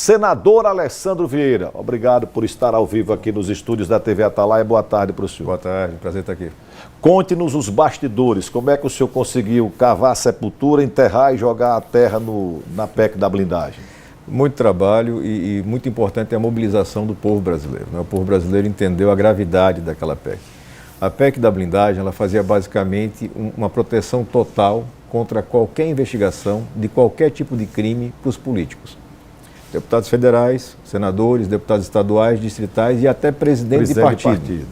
Senador Alessandro Vieira, obrigado por estar ao vivo aqui nos estúdios da TV Atalaia. Boa tarde para o senhor. Boa tarde, prazer estar aqui. Conte-nos os bastidores, como é que o senhor conseguiu cavar a sepultura, enterrar e jogar a terra na PEC da blindagem? Muito trabalho e muito importante é a mobilização do povo brasileiro, né? O povo brasileiro entendeu a gravidade daquela PEC. A PEC da blindagem, ela fazia basicamente uma proteção total contra qualquer investigação de qualquer tipo de crime para os políticos. Deputados federais, senadores, deputados estaduais, distritais e até presidente de partido.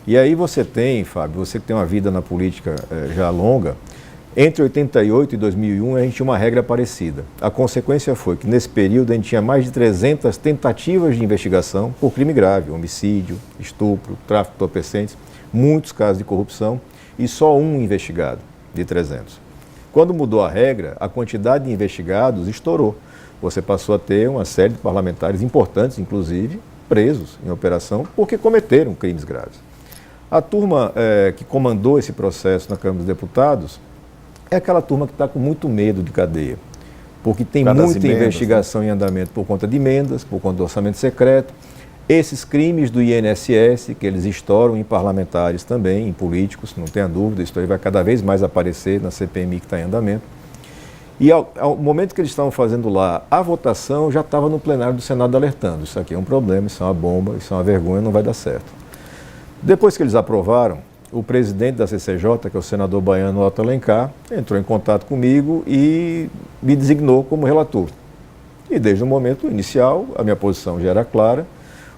E aí você tem, Fábio, você que tem uma vida na política já longa, entre 88 e 2001 a gente tinha uma regra parecida. A consequência foi que nesse período a gente tinha mais de 300 tentativas de investigação por crime grave, homicídio, estupro, tráfico de entorpecentes, muitos casos de corrupção e só um investigado de 300. Quando mudou a regra, a quantidade de investigados estourou. Você passou a ter uma série de parlamentares importantes, inclusive, presos em operação porque cometeram crimes graves. A turma que comandou esse processo na Câmara dos Deputados é aquela turma que está com muito medo de cadeia, porque tem muita investigação em andamento por conta de emendas, por conta do orçamento secreto. Esses crimes do INSS, que eles estouram em parlamentares também, em políticos, não tenha dúvida, isso aí vai cada vez mais aparecer na CPMI que está em andamento. E ao momento que eles estavam fazendo lá a votação, já estava no plenário do Senado alertando, isso aqui é um problema, isso é uma bomba, isso é uma vergonha, não vai dar certo. Depois que eles aprovaram, o presidente da CCJ, que é o senador baiano Otto Alencar, entrou em contato comigo e me designou como relator. E desde o momento inicial, a minha posição já era clara,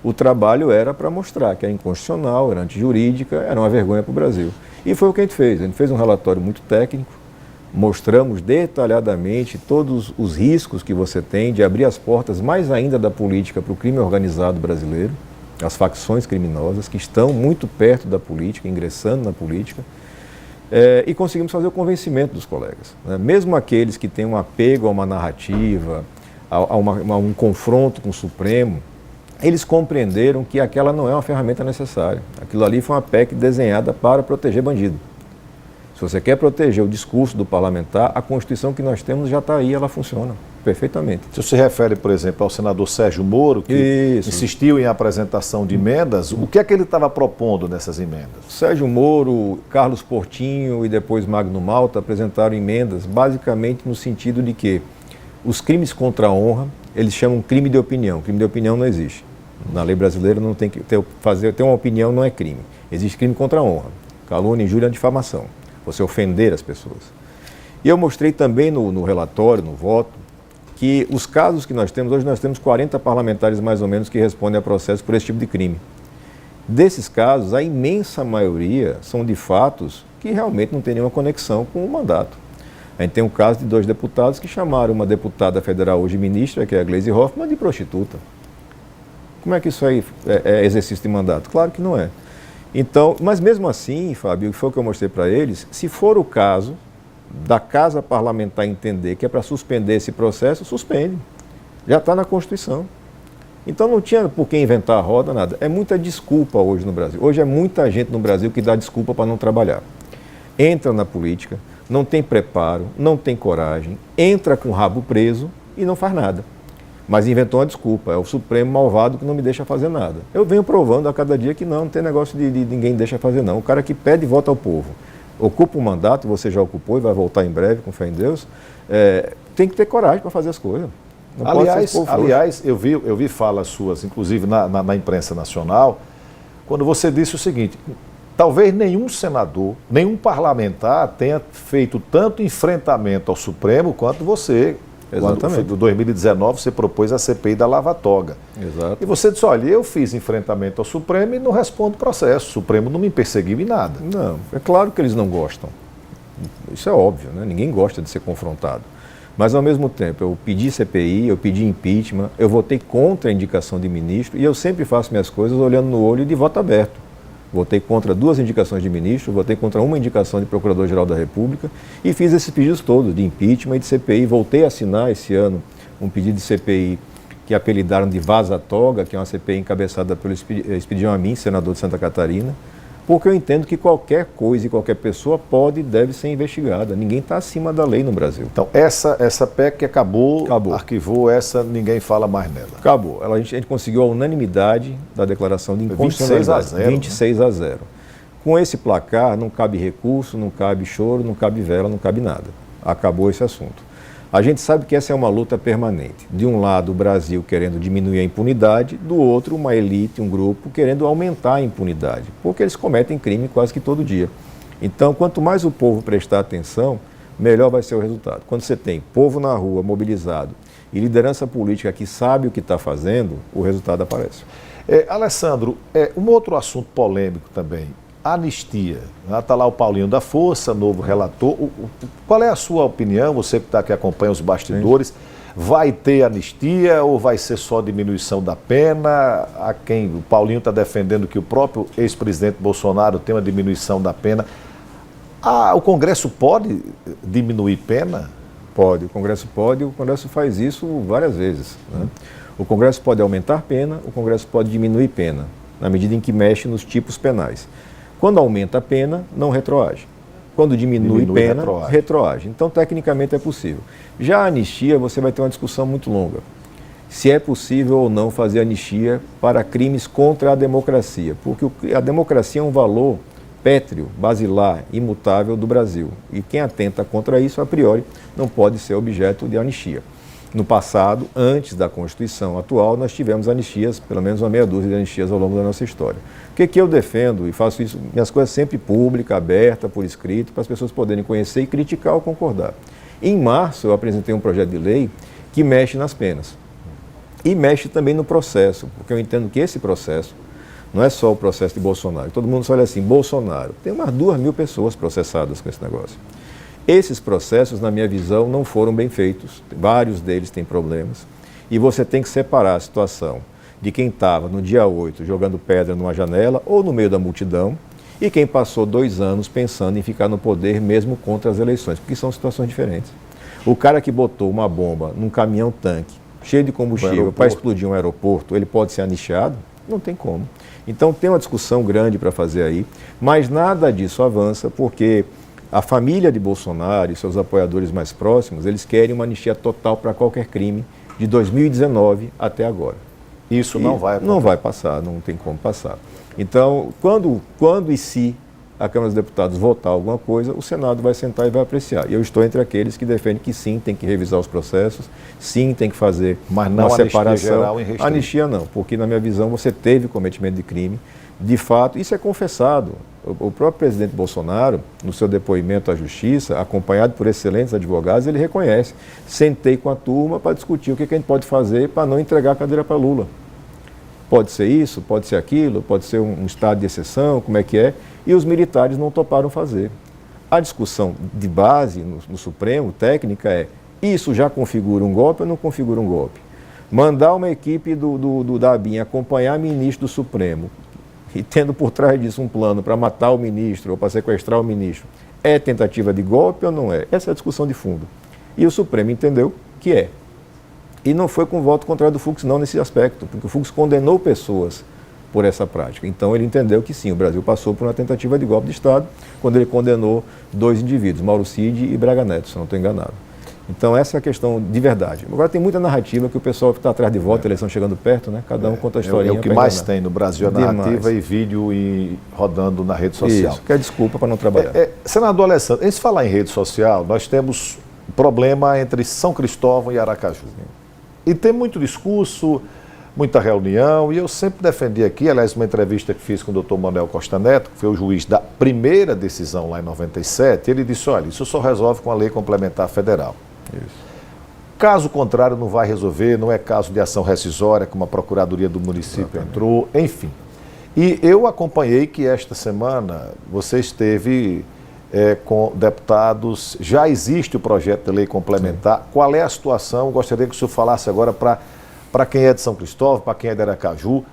o trabalho era para mostrar que era inconstitucional, era antijurídica, era uma vergonha para o Brasil. E foi o que a gente fez um relatório muito técnico, mostramos detalhadamente todos os riscos que você tem de abrir as portas mais ainda da política para o crime organizado brasileiro, as facções criminosas que estão muito perto da política, ingressando na política, e conseguimos fazer o convencimento dos colegas, né? Mesmo aqueles que têm um apego a uma narrativa, a um confronto com o Supremo, eles compreenderam que aquela não é uma ferramenta necessária. Aquilo ali foi uma PEC desenhada para proteger bandido. Se você quer proteger o discurso do parlamentar, a Constituição que nós temos já está aí, ela funciona perfeitamente. Você se refere, por exemplo, ao senador Sérgio Moro, que insistiu em apresentação de emendas. O que é que ele estava propondo nessas emendas? Sérgio Moro, Carlos Portinho e depois Magno Malta apresentaram emendas basicamente no sentido de que os crimes contra a honra, eles chamam crime de opinião. Crime de opinião não existe. Na lei brasileira não tem que ter uma opinião, não é crime. Existe crime contra a honra, calúnia, injúria, difamação. Você ofender as pessoas. E eu mostrei também no relatório, no voto, que os casos que nós temos, hoje nós temos 40 parlamentares mais ou menos que respondem a processo por esse tipo de crime. Desses casos, a imensa maioria são de fatos que realmente não tem nenhuma conexão com o mandato. A gente tem um caso de 2 deputados que chamaram uma deputada federal, hoje ministra, que é a Gleisi Hoffmann, de prostituta. Como é que isso aí é exercício de mandato? Claro que não é. Então, mas mesmo assim, Fábio, foi o que eu mostrei para eles, se for o caso da Casa Parlamentar entender que é para suspender esse processo, suspende. Já está na Constituição. Então não tinha por que inventar a roda, nada. É muita desculpa hoje no Brasil. Hoje é muita gente no Brasil que dá desculpa para não trabalhar. Entra na política, não tem preparo, não tem coragem, entra com o rabo preso e não faz nada. Mas inventou uma desculpa, é o Supremo malvado que não me deixa fazer nada. Eu venho provando a cada dia que não tem negócio de ninguém deixa fazer não. O cara que pede voto ao povo, ocupa um mandato, você já ocupou e vai voltar em breve, com fé em Deus, tem que ter coragem para fazer as coisas. Aliás, eu vi falas suas, inclusive na imprensa nacional, quando você disse o seguinte: talvez nenhum senador, nenhum parlamentar tenha feito tanto enfrentamento ao Supremo quanto você. Exatamente. Quando, em 2019, você propôs a CPI da Lava Toga. Exato. E você disse: olha, eu fiz enfrentamento ao Supremo e não respondo processo. O Supremo não me perseguiu em nada. Não, é claro que eles não gostam. Isso é óbvio, né? Ninguém gosta de ser confrontado. Mas, ao mesmo tempo, eu pedi CPI, eu pedi impeachment, eu votei contra a indicação de ministro e eu sempre faço minhas coisas olhando no olho de voto aberto. Votei contra 2 indicações de ministro, votei contra uma indicação de Procurador-Geral da República e fiz esses pedidos todos, de impeachment e de CPI. Voltei a assinar esse ano um pedido de CPI que apelidaram de Vaza Toga, que é uma CPI encabeçada pelo Expedião Amin, senador de Santa Catarina, Porque eu entendo que qualquer coisa e qualquer pessoa pode e deve ser investigada. Ninguém está acima da lei no Brasil. Então, essa PEC acabou, arquivou essa, ninguém fala mais nela. Acabou. A gente conseguiu a unanimidade da declaração de inconstitucionalidade. 26 a 0. Com esse placar, não cabe recurso, não cabe choro, não cabe vela, não cabe nada. Acabou esse assunto. A gente sabe que essa é uma luta permanente. De um lado, o Brasil querendo diminuir a impunidade, do outro, uma elite, um grupo, querendo aumentar a impunidade, porque eles cometem crime quase que todo dia. Então, quanto mais o povo prestar atenção, melhor vai ser o resultado. Quando você tem povo na rua, mobilizado, e liderança política que sabe o que está fazendo, o resultado aparece. Alessandro, um outro assunto polêmico também. Anistia. Está lá o Paulinho da Força, novo relator. Qual é a sua opinião, você que acompanha os bastidores? Sim. Vai ter anistia ou vai ser só diminuição da pena? O Paulinho está defendendo que o próprio ex-presidente Bolsonaro tem uma diminuição da pena. O Congresso pode diminuir pena? Pode, o Congresso pode, o Congresso faz isso várias vezes, né? O Congresso pode aumentar pena, o Congresso pode diminuir pena, na medida em que mexe nos tipos penais. Quando aumenta a pena, não retroage. Quando diminui pena, retroage. Então, tecnicamente, é possível. Já a anistia, você vai ter uma discussão muito longa. Se é possível ou não fazer anistia para crimes contra a democracia. Porque a democracia é um valor pétreo, basilar, imutável do Brasil. E quem atenta contra isso, a priori, não pode ser objeto de anistia. No passado, antes da Constituição atual, nós tivemos anistias, pelo menos uma meia dúzia de anistias ao longo da nossa história. O que eu defendo, e faço isso, minhas coisas sempre pública, aberta, por escrito, para as pessoas poderem conhecer e criticar ou concordar. Em março, eu apresentei um projeto de lei que mexe nas penas. E mexe também no processo, porque eu entendo que esse processo não é só o processo de Bolsonaro. Todo mundo só olha assim, Bolsonaro. Tem umas 2.000 pessoas processadas com esse negócio. Esses processos, na minha visão, não foram bem feitos, vários deles têm problemas, e você tem que separar a situação de quem estava no dia 8 jogando pedra numa janela ou no meio da multidão, e quem passou 2 anos pensando em ficar no poder mesmo contra as eleições, porque são situações diferentes. O cara que botou uma bomba num caminhão-tanque cheio de combustível para explodir um aeroporto, ele pode ser anistiado? Não tem como. Então tem uma discussão grande para fazer aí, mas nada disso avança porque a família de Bolsonaro e seus apoiadores mais próximos, eles querem uma anistia total para qualquer crime de 2019 até agora. Isso não vai acontecer. Não vai passar, não tem como passar. Então, quando e se a Câmara dos Deputados votar alguma coisa, o Senado vai sentar e vai apreciar. E eu estou entre aqueles que defendem que sim, tem que revisar os processos, sim, tem que fazer uma separação. Geral em anistia não, porque na minha visão você teve cometimento de crime. De fato, isso é confessado. O próprio presidente Bolsonaro, no seu depoimento à Justiça, acompanhado por excelentes advogados, ele reconhece. Sentei com a turma para discutir o que a gente pode fazer para não entregar a cadeira para Lula. Pode ser isso, pode ser aquilo, pode ser um estado de exceção, como é que é, e os militares não toparam fazer. A discussão de base no Supremo, técnica, é isso já configura um golpe ou não configura um golpe? Mandar uma equipe da ABIN acompanhar ministro do Supremo, e tendo por trás disso um plano para matar o ministro ou para sequestrar o ministro, é tentativa de golpe ou não é? Essa é a discussão de fundo. E o Supremo entendeu que é. E não foi com voto contrário do Fux não nesse aspecto, porque o Fux condenou pessoas por essa prática. Então ele entendeu que sim, o Brasil passou por uma tentativa de golpe de Estado quando ele condenou 2 indivíduos, Mauro Cid e Braga Neto, se eu não estou enganado. Então essa é a questão de verdade. Agora tem muita narrativa que o pessoal que está atrás de voto, a eleição chegando perto, né? Cada um conta a historinha. É o que mais tem no Brasil, a narrativa e vídeo rodando na rede social. Isso, que é desculpa para não trabalhar. Senador Alessandro, antes de falar em rede social, nós temos problema entre São Cristóvão e Aracaju. E tem muito discurso, muita reunião, e eu sempre defendi aqui, aliás, uma entrevista que fiz com o doutor Manuel Costa Neto, que foi o juiz da primeira decisão lá em 97, ele disse, olha, isso só resolve com a lei complementar federal. Isso. Caso contrário, não vai resolver, não é caso de ação rescisória, como a Procuradoria do município entrou, enfim. E eu acompanhei que esta semana você esteve com deputados, já existe o projeto de lei complementar. Sim. Qual é a situação? Gostaria que o senhor falasse agora para quem é de São Cristóvão, para quem é de Aracaju,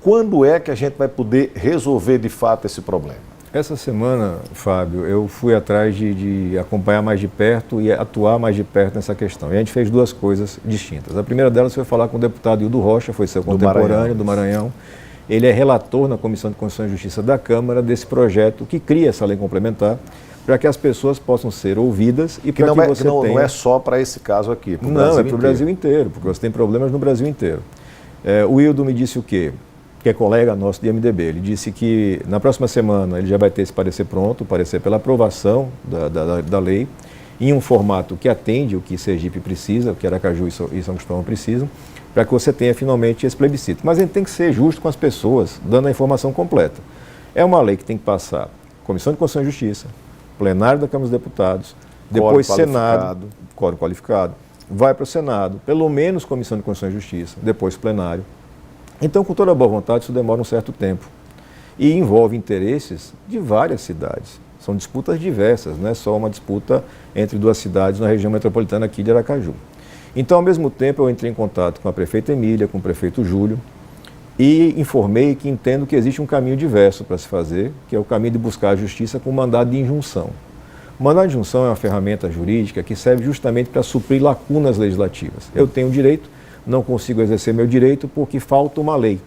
quando é que a gente vai poder resolver de fato esse problema? Essa semana, Fábio, eu fui atrás de acompanhar mais de perto e atuar mais de perto nessa questão. E a gente fez 2 coisas distintas. A primeira delas foi falar com o deputado Hildo Rocha, foi seu contemporâneo do Maranhão, ele é relator na Comissão de Constituição e Justiça da Câmara desse projeto que cria essa lei complementar para que as pessoas possam ser ouvidas e para que você tenha... Não é só para esse caso aqui, Não, é para o Brasil inteiro, porque você tem problemas no Brasil inteiro. O Wildo me disse o quê? Que é colega nosso de MDB. Ele disse que na próxima semana ele já vai ter esse parecer pronto, o parecer pela aprovação da lei, em um formato que atende o que Sergipe precisa, o que Aracaju e São Cristóvão precisam, para que você tenha finalmente esse plebiscito. Mas ele tem que ser justo com as pessoas, dando a informação completa. É uma lei que tem que passar Comissão de Constituição e Justiça, plenário da Câmara dos Deputados, depois Senado, quórum qualificado, vai para o Senado, pelo menos Comissão de Constituição e Justiça, depois plenário. Então, com toda boa vontade, isso demora um certo tempo. E envolve interesses de várias cidades. São disputas diversas, não é só uma disputa entre duas cidades na região metropolitana aqui de Aracaju. Então, ao mesmo tempo, eu entrei em contato com a prefeita Emília, com o prefeito Júlio, e informei que entendo que existe um caminho diverso para se fazer, que é o caminho de buscar a justiça com mandado de injunção. O mandado de injunção é uma ferramenta jurídica que serve justamente para suprir lacunas legislativas. Eu tenho direito, não consigo exercer meu direito porque falta uma lei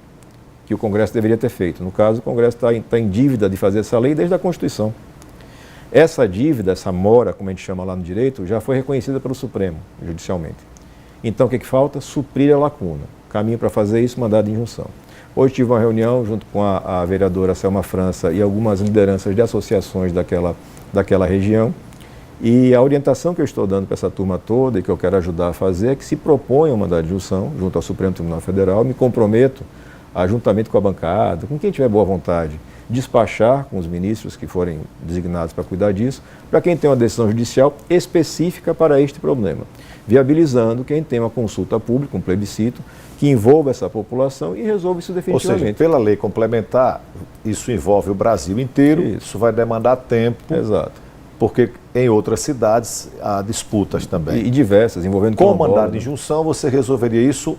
que o Congresso deveria ter feito. No caso, o Congresso está em dívida de fazer essa lei desde a Constituição. Essa dívida, essa mora, como a gente chama lá no direito, já foi reconhecida pelo Supremo, judicialmente. Então, o que falta? Suprir a lacuna. Caminho para fazer isso, mandado de injunção. Hoje tive uma reunião junto com a vereadora Selma França e algumas lideranças de associações daquela região. E a orientação que eu estou dando para essa turma toda e que eu quero ajudar a fazer é que se proponha um mandado de injunção junto ao Supremo Tribunal Federal. Me comprometo, juntamente com a bancada, com quem tiver boa vontade, despachar com os ministros que forem designados para cuidar disso, para quem tem uma decisão judicial específica para este problema, viabilizando quem tem uma consulta pública, um plebiscito, que envolva essa população e resolva isso definitivamente. Ou seja, pela lei complementar, isso envolve o Brasil inteiro, isso vai demandar tempo. Exato. Porque em outras cidades há disputas também. E diversas, envolvendo com mandado de injunção, você resolveria isso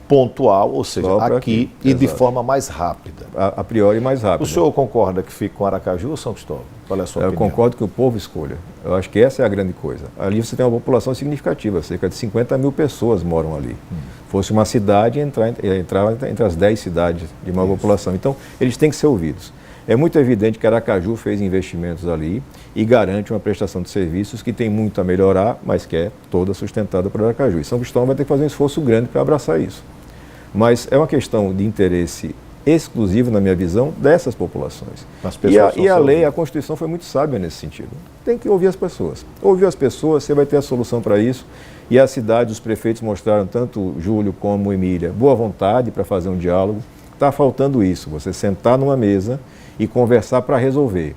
pontual, ou seja, aqui e de forma mais rápida. A priori mais rápida. O senhor concorda que fique com Aracaju ou São Cristóvão? Qual é a sua opinião? Eu concordo que o povo escolha. Eu acho que essa é a grande coisa. Ali você tem uma população significativa, cerca de 50 mil pessoas moram ali. Fosse uma cidade, entrava entre as 10 cidades de maior população. Então, eles têm que ser ouvidos. É muito evidente que Aracaju fez investimentos ali e garante uma prestação de serviços que tem muito a melhorar, mas que é toda sustentada por Aracaju. E São Cristóvão vai ter que fazer um esforço grande para abraçar isso. Mas é uma questão de interesse exclusivo, na minha visão, dessas populações. E a lei, a Constituição foi muito sábia nesse sentido. Tem que ouvir as pessoas. Ouvir as pessoas, você vai ter a solução para isso. E a cidade, os prefeitos mostraram, tanto Júlio como Emília, boa vontade para fazer um diálogo. Está faltando isso, você sentar numa mesa e conversar para resolver.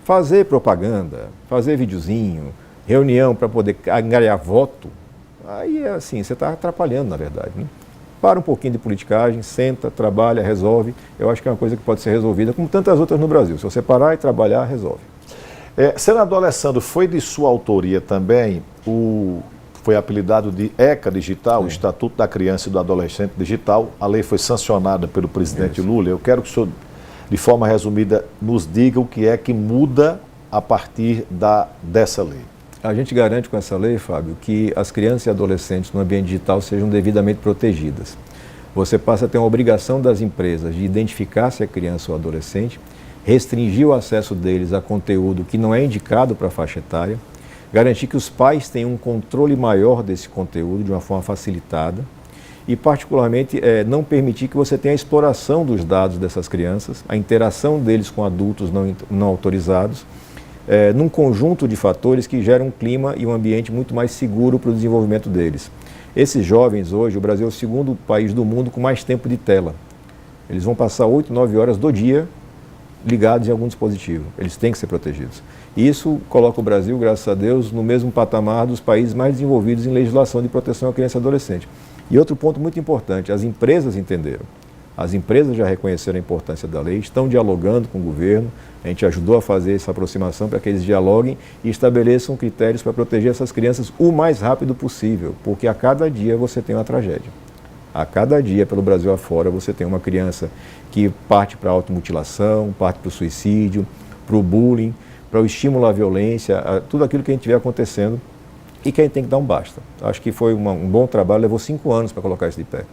Fazer propaganda, fazer videozinho, reunião para poder angariar voto, aí é assim, você está atrapalhando, na verdade, né? Para um pouquinho de politicagem, senta, trabalha, resolve. Eu acho que é uma coisa que pode ser resolvida, como tantas outras no Brasil. Se você parar e trabalhar, resolve. Senador Alessandro, foi de sua autoria também foi apelidado de ECA Digital, o Estatuto da Criança e do Adolescente Digital. A lei foi sancionada pelo presidente Lula. Eu quero que o senhor, de forma resumida, nos diga o que é que muda a partir dessa lei. A gente garante com essa lei, Fábio, que as crianças e adolescentes no ambiente digital sejam devidamente protegidas. Você passa a ter uma obrigação das empresas de identificar se é criança ou adolescente, restringir o acesso deles a conteúdo que não é indicado para a faixa etária, garantir que os pais tenham um controle maior desse conteúdo de uma forma facilitada e, particularmente, não permitir que você tenha a exploração dos dados dessas crianças, a interação deles com adultos não autorizados, num conjunto de fatores que geram um clima e um ambiente muito mais seguro para o desenvolvimento deles. Esses jovens hoje, o Brasil é o segundo país do mundo com mais tempo de tela. Eles vão passar 8, 9 horas do dia ligados em algum dispositivo. Eles têm que ser protegidos. E isso coloca o Brasil, graças a Deus, no mesmo patamar dos países mais desenvolvidos em legislação de proteção à criança e adolescente. E outro ponto muito importante, as empresas entenderam. As empresas já reconheceram a importância da lei, estão dialogando com o governo, a gente ajudou a fazer essa aproximação para que eles dialoguem e estabeleçam critérios para proteger essas crianças o mais rápido possível, porque a cada dia você tem uma tragédia. A cada dia, pelo Brasil afora, você tem uma criança que parte para a automutilação, parte para o suicídio, para o bullying, para o estímulo à violência, tudo aquilo que a gente vê acontecendo e que a gente tem que dar um basta. Acho que foi um bom trabalho, levou 5 anos para colocar isso de pé.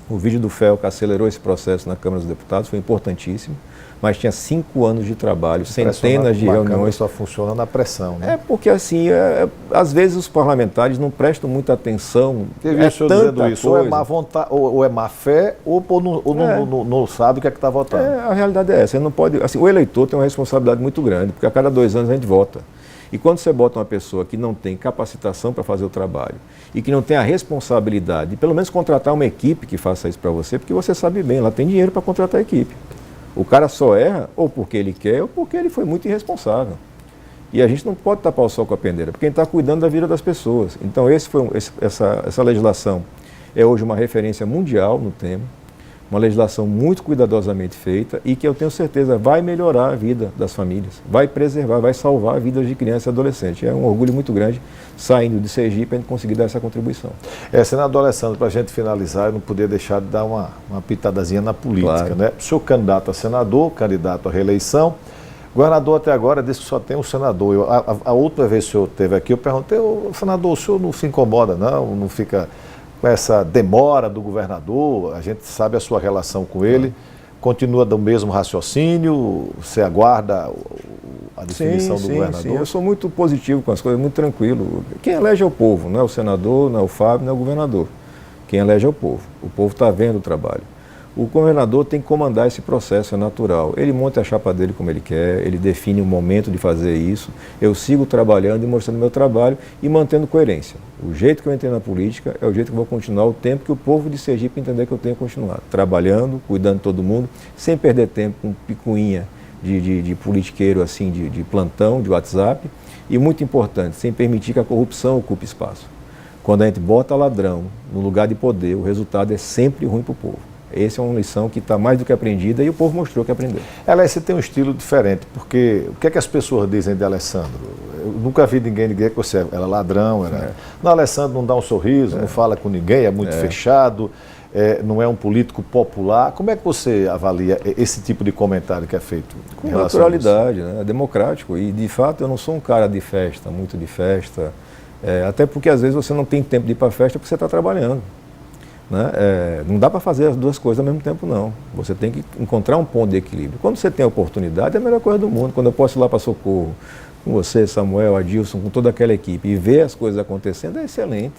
O vídeo do FEL que acelerou esse processo na Câmara dos Deputados foi importantíssimo, mas tinha 5 anos de trabalho, centenas de reuniões. Só funciona na pressão, né? É porque assim, às vezes os parlamentares não prestam muita atenção. Teve o senhor dizendo isso, ou é má vontade, ou é má fé, ou não sabe o que é que está votando. A realidade é essa. Você não pode, assim, o eleitor tem uma responsabilidade muito grande, porque a cada 2 anos a gente vota. E quando você bota uma pessoa que não tem capacitação para fazer o trabalho e que não tem a responsabilidade de pelo menos contratar uma equipe que faça isso para você, porque você sabe bem, ela tem dinheiro para contratar a equipe. O cara só erra ou porque ele quer ou porque ele foi muito irresponsável. E a gente não pode tapar o sol com a peneira, porque a gente está cuidando da vida das pessoas. Então essa legislação é hoje uma referência mundial no tema, uma legislação muito cuidadosamente feita e que eu tenho certeza vai melhorar a vida das famílias, vai preservar, vai salvar vidas de criança e adolescente. É um orgulho muito grande saindo de Sergipe para a gente conseguir dar essa contribuição. Senador Alessandro, para a gente finalizar, eu não podia deixar de dar uma pitadazinha na política, claro, né? O senhor candidato a senador, candidato à reeleição, governador até agora disse que só tem um senador. A outra vez que o senhor esteve aqui, eu perguntei, senador, o senhor não se incomoda não fica com essa demora do governador, a gente sabe a sua relação com ele, continua do mesmo raciocínio, você aguarda a definição do governador? Sim, eu sou muito positivo com as coisas, muito tranquilo. Quem elege é o povo, não é o senador, não é o Fábio, não é o governador. Quem elege é o povo está vendo o trabalho. O governador tem que comandar esse processo, é natural. Ele monta a chapa dele como ele quer, ele define o momento de fazer isso. Eu sigo trabalhando e mostrando meu trabalho e mantendo coerência. O jeito que eu entrei na política é o jeito que eu vou continuar o tempo que o povo de Sergipe entender que eu tenho que continuar. Trabalhando, cuidando de todo mundo, sem perder tempo com picuinha de politiqueiro assim, de plantão, de WhatsApp. E muito importante, sem permitir que a corrupção ocupe espaço. Quando a gente bota ladrão no lugar de poder, o resultado é sempre ruim para o povo. Essa é uma lição que está mais do que aprendida e o povo mostrou que aprendeu. Você tem um estilo diferente, porque o que é que as pessoas dizem de Alessandro? Eu nunca vi ninguém dizer que você era ladrão. Não, Alessandro não dá um sorriso, não fala com ninguém, é muito fechado, não é um político popular. Como é que você avalia esse tipo de comentário que é feito? Com naturalidade, né? É democrático. E, de fato, eu não sou um cara de festa, muito de festa, até porque, às vezes, você não tem tempo de ir para a festa porque você está trabalhando. Né? Não dá para fazer as duas coisas ao mesmo tempo, não. Você tem que encontrar um ponto de equilíbrio. Quando você tem a oportunidade, é a melhor coisa do mundo. Quando eu posso ir lá para Socorro, com você, Samuel, Adilson, com toda aquela equipe, e ver as coisas acontecendo, é excelente.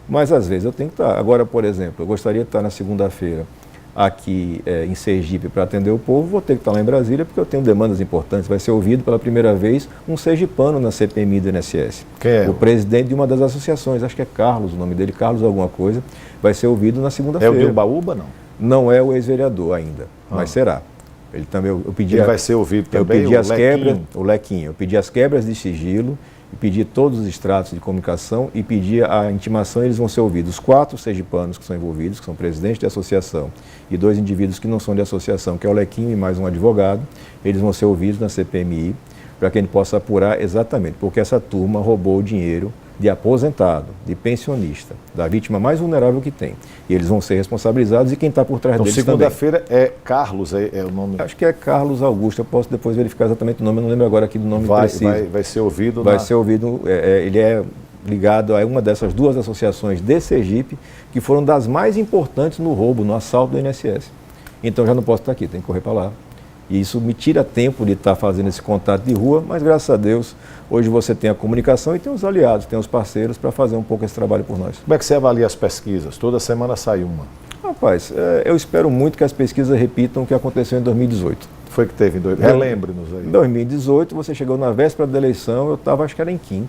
Mas, às vezes, eu tenho que estar. Agora, por exemplo, eu gostaria de estar na segunda-feira aqui em Sergipe para atender o povo, vou ter que estar lá em Brasília porque eu tenho demandas importantes. Vai ser ouvido pela primeira vez um sergipano na CPMI do INSS. Quem é? O presidente de uma das associações, acho que é Carlos, o nome dele, Carlos alguma coisa, vai ser ouvido na segunda-feira. É o de Ubaúba, não? Não é o ex-vereador ainda, mas será. Ele também, ele vai ser ouvido também, eu pedi as quebras, o Lequinho, eu pedi as quebras de sigilo, e pedi todos os extratos de comunicação e pedi a intimação, eles vão ser ouvidos. Os 4 sergipanos que são envolvidos, que são presidentes de associação, e 2 indivíduos que não são de associação, que é o Lequinho e mais um advogado, eles vão ser ouvidos na CPMI, para que a gente possa apurar exatamente, porque essa turma roubou o dinheiro de aposentado, de pensionista, da vítima mais vulnerável que tem. E eles vão ser responsabilizados e quem está por trás deles também. Segunda-feira é Carlos, é o nome? Acho que é Carlos Augusto, eu posso depois verificar exatamente o nome, eu não lembro agora aqui do nome preciso. Vai ser ouvido? Vai ser ouvido, ele é ligado a uma dessas 2 associações de Sergipe, que foram das mais importantes no roubo, no assalto do INSS. Então já não posso estar aqui, tenho que correr para lá. E isso me tira tempo de estar fazendo esse contato de rua, mas graças a Deus, hoje você tem a comunicação e tem os aliados, tem os parceiros para fazer um pouco esse trabalho por nós. Como é que você avalia as pesquisas? Toda semana sai uma. Rapaz, eu espero muito que as pesquisas repitam o que aconteceu em 2018. Foi que teve em Relembre-nos aí. Em 2018, você chegou na véspera da eleição, eu estava, acho que era em 5º.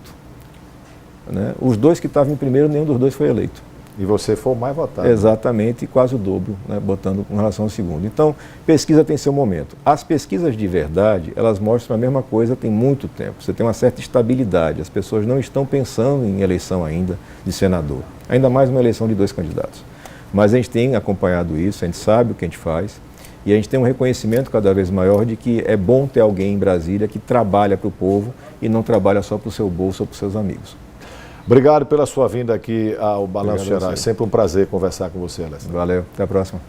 Né? Os 2 que estavam em primeiro, nenhum dos 2 foi eleito. E você foi o mais votado. Exatamente, quase o dobro, né, botando com relação ao segundo. Então, pesquisa tem seu momento. As pesquisas de verdade, elas mostram a mesma coisa tem muito tempo. Você tem uma certa estabilidade, as pessoas não estão pensando em eleição ainda de senador. Ainda mais uma eleição de 2 candidatos. Mas a gente tem acompanhado isso, a gente sabe o que a gente faz. E a gente tem um reconhecimento cada vez maior de que é bom ter alguém em Brasília que trabalha para o povo e não trabalha só para o seu bolso ou para os seus amigos. Obrigado pela sua vinda aqui ao Balanço Geral. É sempre um prazer conversar com você, Alessandro. Valeu, até a próxima.